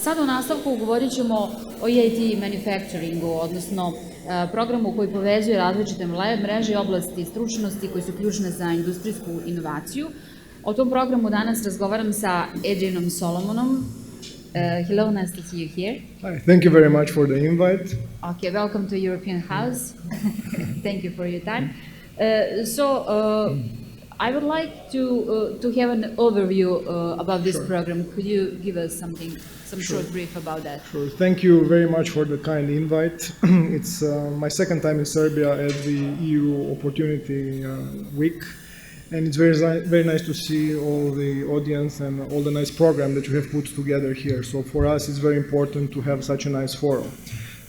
Sad u nastavku govorit ćemo o EIT Manufacturingu, odnosno programu koji povezuje različite mreže i oblasti stručnosti koji su ključne za industrijsku inovaciju. O tom programu danas razgovaram sa Adrianom Solomonom. Hello, nice to see you here. Hi, thank you very much for the invite. Okay, welcome to European House. Thank you for your time. I would like to have an overview about this program. Could you give us some short brief about that? Sure. Thank you very much for the kind invite. It's my second time in Serbia at the EU Opportunity Week, and it's very nice to see all the audience and all the nice program that you have put together here. So for us, it's very important to have such a nice forum.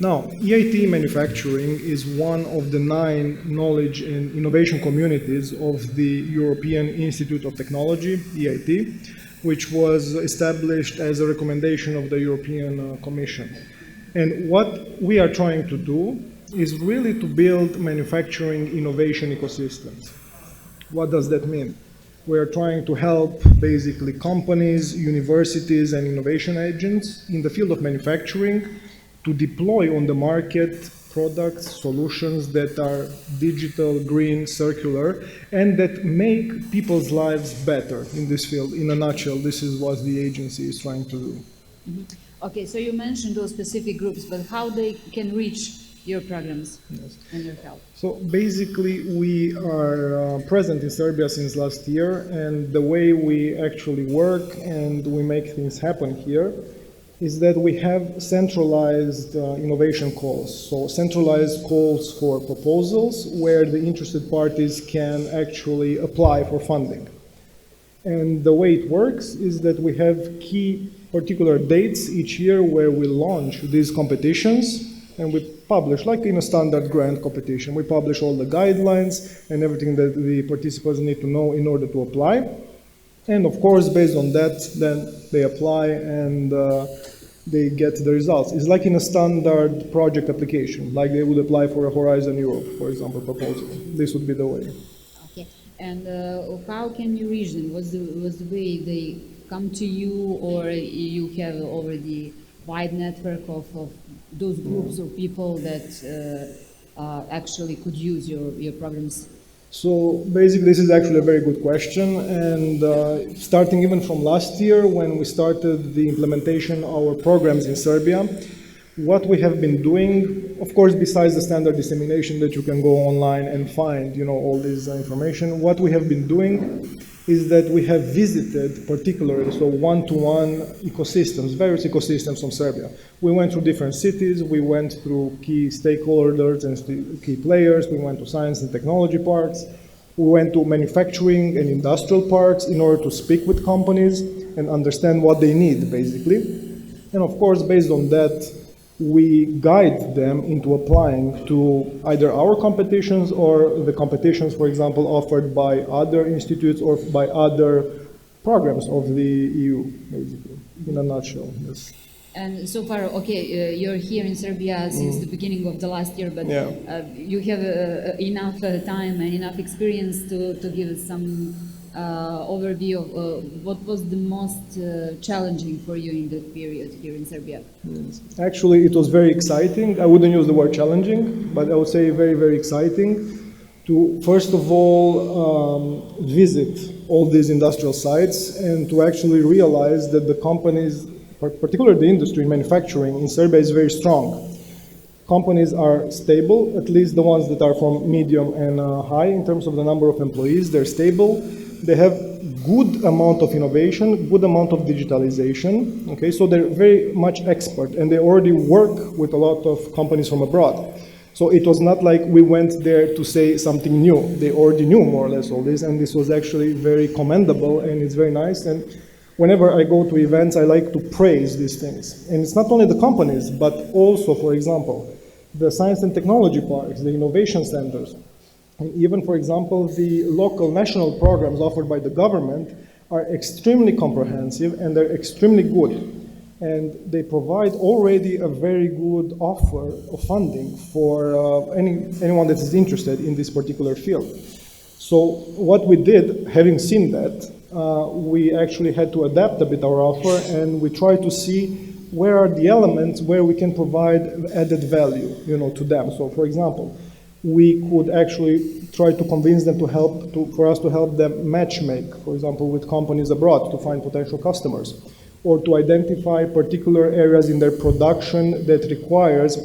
Now, EIT Manufacturing is one of the 9 knowledge and innovation communities of the European Institute of Technology, EIT, which was established as a recommendation of the European Commission. And what we are trying to do is really to build manufacturing innovation ecosystems. What does that mean? We are trying to help basically companies, universities, and innovation agents in the field of manufacturing to deploy on the market products, solutions that are digital, green, circular, and that make people's lives better in this field. In a nutshell, this is what the agency is trying to do. Mm-hmm. Okay, so you mentioned those specific groups, but how they can reach your programs and your help? So basically, we are present in Serbia since last year, and the way we actually work and we make things happen here is that we have centralized innovation calls. So centralized calls for proposals where the interested parties can actually apply for funding. And the way it works is that we have key particular dates each year where we launch these competitions, and we publish, like in a standard grant competition, we publish all the guidelines and everything that the participants need to know in order to apply. And of course, based on that, then they apply and they get the results. It's like in a standard project application, like they would apply for a Horizon Europe, for example, proposal. This would be the way. Okay, and how can you reach them? What's the way they come to you, or you have already wide network of those groups of people that actually could use your programs? So basically, this is actually a very good question, and starting even from last year when we started the implementation of our programs in Serbia, what we have been doing, of course, besides the standard dissemination that you can go online and find, all this information, what we have been doing is that we have visited particularly, so one-to-one ecosystems, various ecosystems from Serbia. We went through different cities, we went through key stakeholders and key players, we went to science and technology parks, we went to manufacturing and industrial parks in order to speak with companies and understand what they need, basically. And of course, based on that, we guide them into applying to either our competitions or the competitions, for example, offered by other institutes or by other programs of the EU, basically, in a nutshell. Yes. And so far, okay, you're here in Serbia since the beginning of the last year, but you have enough time and enough experience to give us some overview of what was the most challenging for you in that period here in Serbia? Yes. Actually, it was very exciting. I wouldn't use the word challenging, but I would say very, very exciting to, first of all, visit all these industrial sites and to actually realize that the companies, particularly the industry in manufacturing in Serbia, is very strong. Companies are stable, at least the ones that are from medium and high in terms of the number of employees. They're stable. They have good amount of innovation, good amount of digitalization. Okay, so they're very much expert, and they already work with a lot of companies from abroad. So it was not like we went there to say something new. They already knew more or less all this, and this was actually very commendable, and it's very nice. And whenever I go to events, I like to praise these things. And it's not only the companies, but also, for example, the science and technology parks, the innovation centers, and even, for example, the local national programs offered by the government are extremely comprehensive and they're extremely good. And they provide already a very good offer of funding for anyone that is interested in this particular field. So what we did, having seen that, we actually had to adapt a bit our offer, and we tried to see where are the elements where we can provide added value, to them. So, for example, we could actually try to convince them for us to help them matchmake, for example, with companies abroad to find potential customers, or to identify particular areas in their production that requires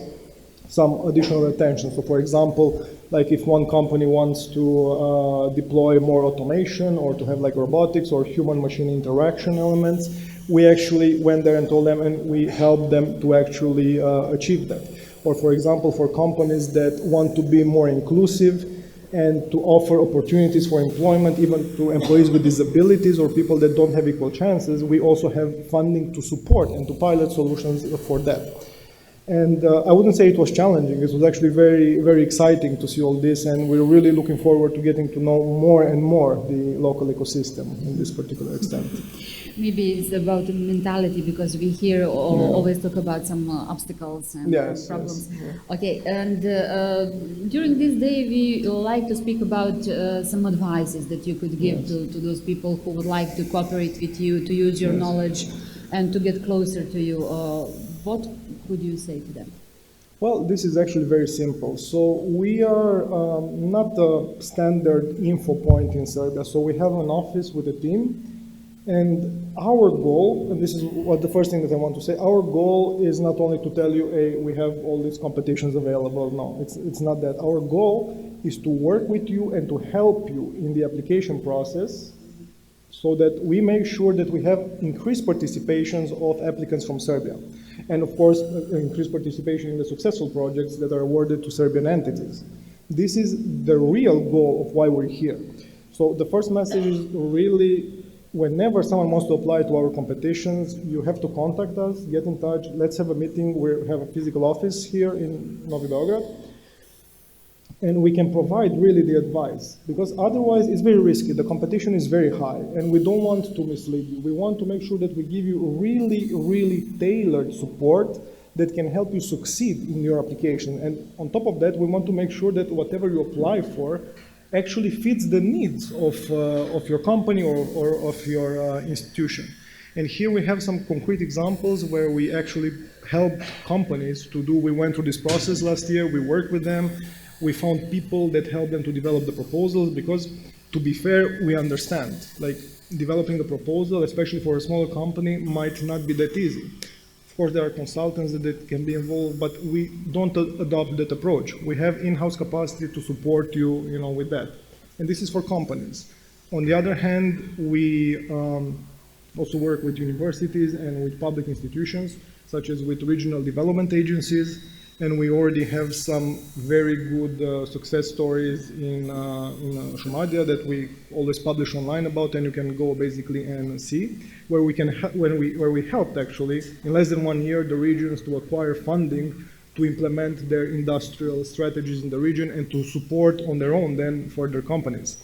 some additional attention. So, for example, like if one company wants to deploy more automation or to have like robotics or human-machine interaction elements, we actually went there and told them, and we helped them to actually achieve that. Or, for example, for companies that want to be more inclusive and to offer opportunities for employment, even to employees with disabilities or people that don't have equal chances, we also have funding to support and to pilot solutions for that. And I wouldn't say it was challenging. It was actually very, very exciting to see all this, and we're really looking forward to getting to know more and more the local ecosystem in this particular extent. Maybe it's about the mentality, because we here always talk about some obstacles and problems. Yes, yeah. Okay, and during this day we like to speak about some advices that you could give to those people who would like to cooperate with you, to use your knowledge and to get closer to you. What would you say to them? Well, this is actually very simple. So we are not a standard info point in Serbia. So we have an office with a team, and our goal, and this is what the first thing that I want to say, our goal is not only to tell you, hey, we have all these competitions available. No, it's not that. Our goal is to work with you and to help you in the application process, so that we make sure that we have increased participations of applicants from Serbia. And of course, increased participation in the successful projects that are awarded to Serbian entities. This is the real goal of why we're here. So the first message is really, whenever someone wants to apply to our competitions, you have to contact us, get in touch, let's have a meeting. We have a physical office here in Novi Beograd, and we can provide really the advice, because otherwise it's very risky. The competition is very high, and we don't want to mislead you. We want to make sure that we give you really, really tailored support that can help you succeed in your application. And on top of that, we want to make sure that whatever you apply for actually fits the needs of your company or of your institution. And here we have some concrete examples where we actually helped companies to do. We went through this process last year, we worked with them. We found people that helped them to develop the proposals, because, to be fair, we understand, like, developing the proposal, especially for a smaller company, might not be that easy. Of course, there are consultants that can be involved, but we don't adopt that approach. We have in-house capacity to support you, with that. And this is for companies. On the other hand, we also work with universities and with public institutions, such as with regional development agencies. And we already have some very good success stories in Šumadija that we always publish online about, and you can go basically and see, where we helped actually in less than 1 year the regions to acquire funding to implement their industrial strategies in the region and to support on their own then for their companies.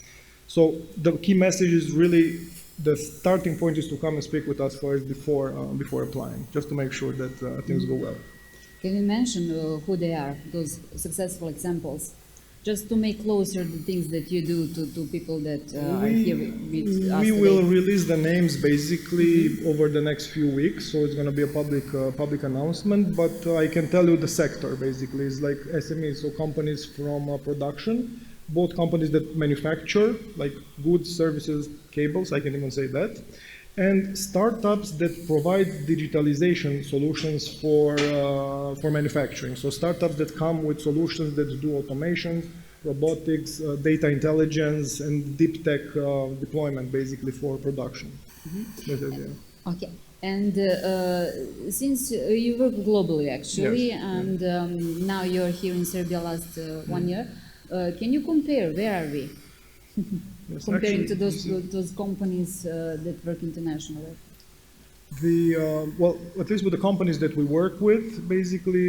So the key message is really, the starting point is to come and speak with us first before applying, just to make sure that things go well. Can you mention who they are, those successful examples, just to make closer the things that you do to people that are here with us We today? will release the names basically over the next few weeks, so it's going to be a public announcement, but I can tell you the sector basically is like SMEs, so companies from production, both companies that manufacture like goods, services, cables, I can even say that, and startups that provide digitalization solutions for manufacturing. So startups that come with solutions that do automation, robotics, data intelligence, and deep tech deployment basically for production. Okay. And since you work globally actually, Yes. and now you're here in Serbia last 1 year, can you compare, where are we? Yes, Comparing actually, to those companies that work internationally? Well, at least with the companies that we work with, basically,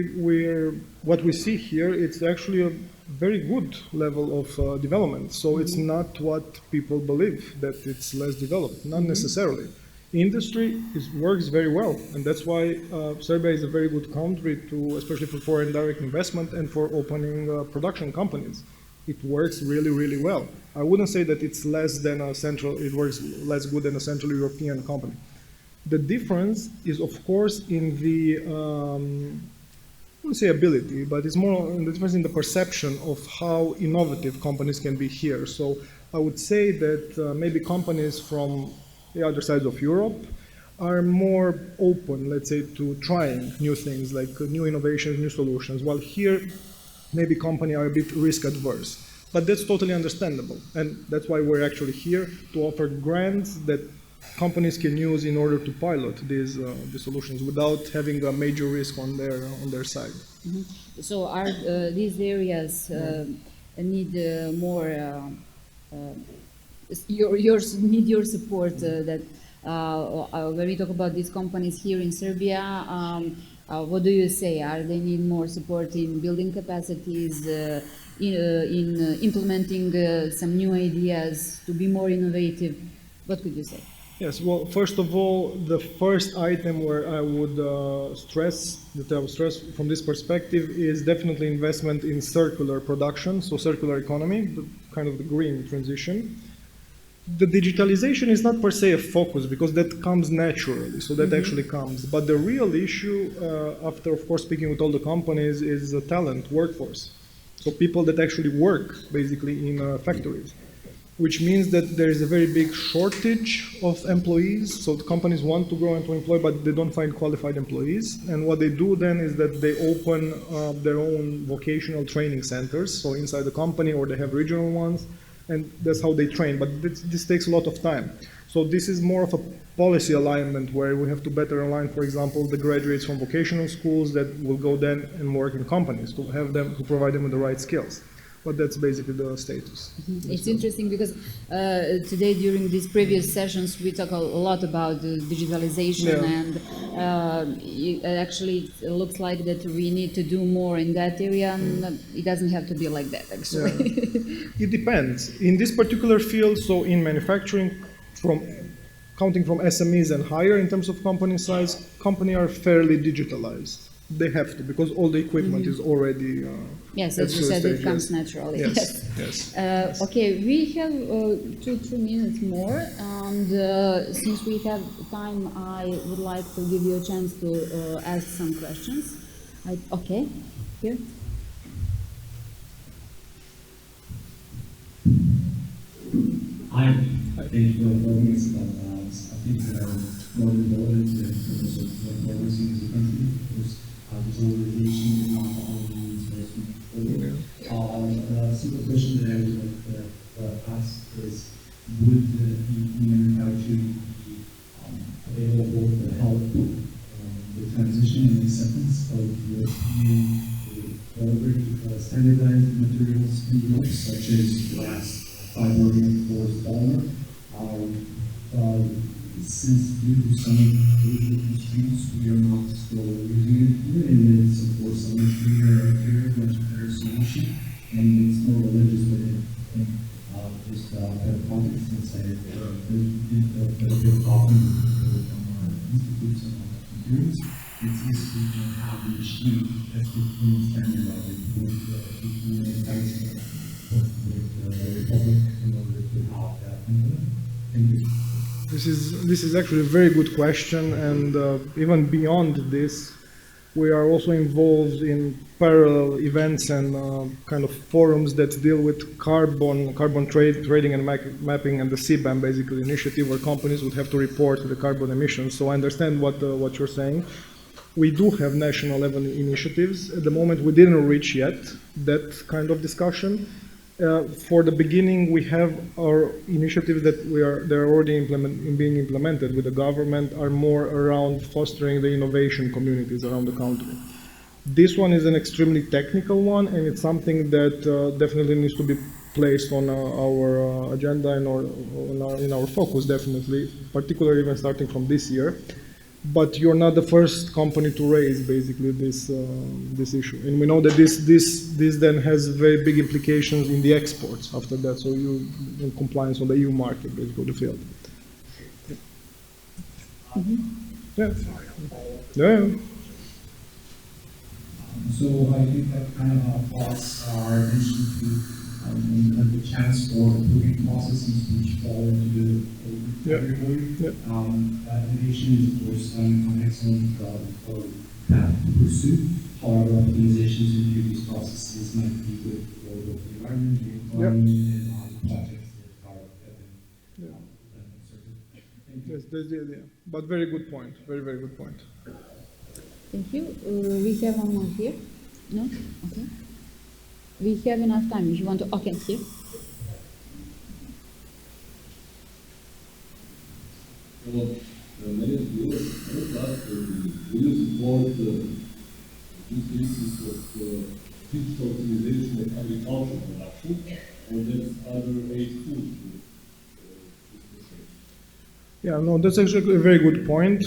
what we see here, it's actually a very good level of development. So it's not what people believe, that it's less developed, not necessarily. Industry works very well, and that's why Serbia is a very good country especially for foreign direct investment and for opening production companies. It works really, really well. I wouldn't say that it's less than it works less good than a Central European company. The difference is, of course, in the, I wouldn't say ability, but it's more the difference in the perception of how innovative companies can be here. So I would say that maybe companies from the other sides of Europe are more open, let's say, to trying new things, like new innovations, new solutions, while here, maybe companies are a bit risk adverse. But that's totally understandable, and that's why we're actually here to offer grants that companies can use in order to pilot these solutions without having a major risk on their side. Mm-hmm. So are these areas need more need your support that when we talk about these companies here in Serbia, what do you say? Are they need more support in building capacities, in implementing some new ideas to be more innovative? What could you say? Yes, well, first of all, the first item where I would stress from this perspective is definitely investment in circular production, so circular economy, kind of the green transition. The digitalization is not per se a focus because that comes naturally, so that actually comes. But the real issue, after of course speaking with all the companies, is the talent, workforce. So people that actually work basically in factories, which means that there is a very big shortage of employees. So the companies want to grow and to employ, but they don't find qualified employees. And what they do then is that they open their own vocational training centers, so inside the company, or they have regional ones, and that's how they train. But this takes a lot of time. So this is more of a policy alignment where we have to better align, for example, the graduates from vocational schools that will go then and work in companies to have them, to provide them with the right skills. But that's basically the status. Mm-hmm. It's interesting because today during these previous sessions we talk a lot about digitalization, and it actually looks like that we need to do more in that area, and it doesn't have to be like that actually. It depends. In this particular field, so in manufacturing, counting from SMEs and higher in terms of company size, companies are fairly digitalized. They have to, because all the equipment is already yes, as you said, it comes naturally. Yes. Okay, we have 2 minutes more, and since we have time, I would like to give you a chance to ask some questions. Okay, here. Hi, thank you for informing us about I think that are more devoted to terms of what we're seeing as a country. Visualization and not only simple question that I would like to ask is, would EIT Manufacturing be available to help the transition and acceptance of European already standardized materials in Europe, such as glass, fiber, reinforced polymer? Since due to some political constraints, we are not still using it here, and it's of course a much better solution, and it's more legislative thing. Just context inside it, the problem from our institutes and our materials, it's easy to have the machine that's being standardized with the manufacturing with the Republic in order to have that input. Thank you. This is actually a very good question, and even beyond this, we are also involved in parallel events and kind of forums that deal with carbon trading and mapping, and the CBAM basically initiative, where companies would have to report the carbon emissions. So I understand what you're saying. We do have national level initiatives. At the moment, we didn't reach yet that kind of discussion. For the beginning, we have our initiatives that they're already being implemented with the government, are more around fostering the innovation communities around the country. This one is an extremely technical one, and it's something that definitely needs to be placed on our agenda and in our focus, definitely, particularly even starting from this year. But you're not the first company to raise basically this issue, and we know that this then has very big implications in the exports after that. So you in compliance on the EU market, basically the field. Yeah. So I think that kind of calls our attention to and you have the chance for approving processes which fall into the category. Innovation is, of course, an excellent path to pursue. However, optimizations in previous processes might be good for both the environment, the economy, and projects that are Yes, that's the idea. But very good point. Very, very good point. Thank you. We have one more here. No? Okay. We have enough time if you want to. Okay, here. Well, many of you have asked, will you support these cases of digital optimization of agriculture production, or there's other aid tools? Yeah, no, that's actually a very good point.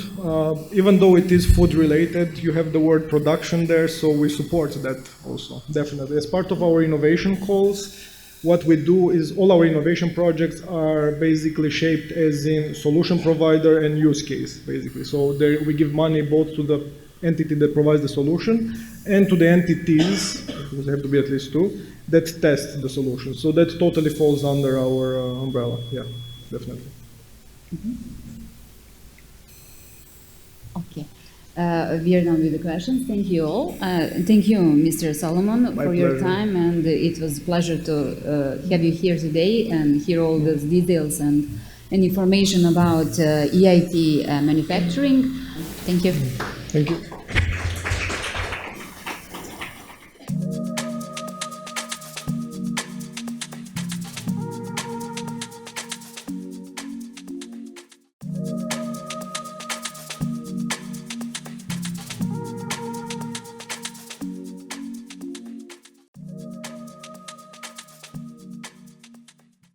Even though it is food related, you have the word production there, so we support that also, definitely. As part of our innovation calls, what we do is all our innovation projects are basically shaped as in solution provider and use case, basically. So there we give money both to the entity that provides the solution and to the entities, because there have to be at least two, that test the solution. So that totally falls under our umbrella, yeah, definitely. Okay. We are done with the questions. Thank you all. Thank you, Mr. Solomon, for your time, and it was a pleasure to have you here today and hear all those details and information about EIT manufacturing. Thank you. Thank you.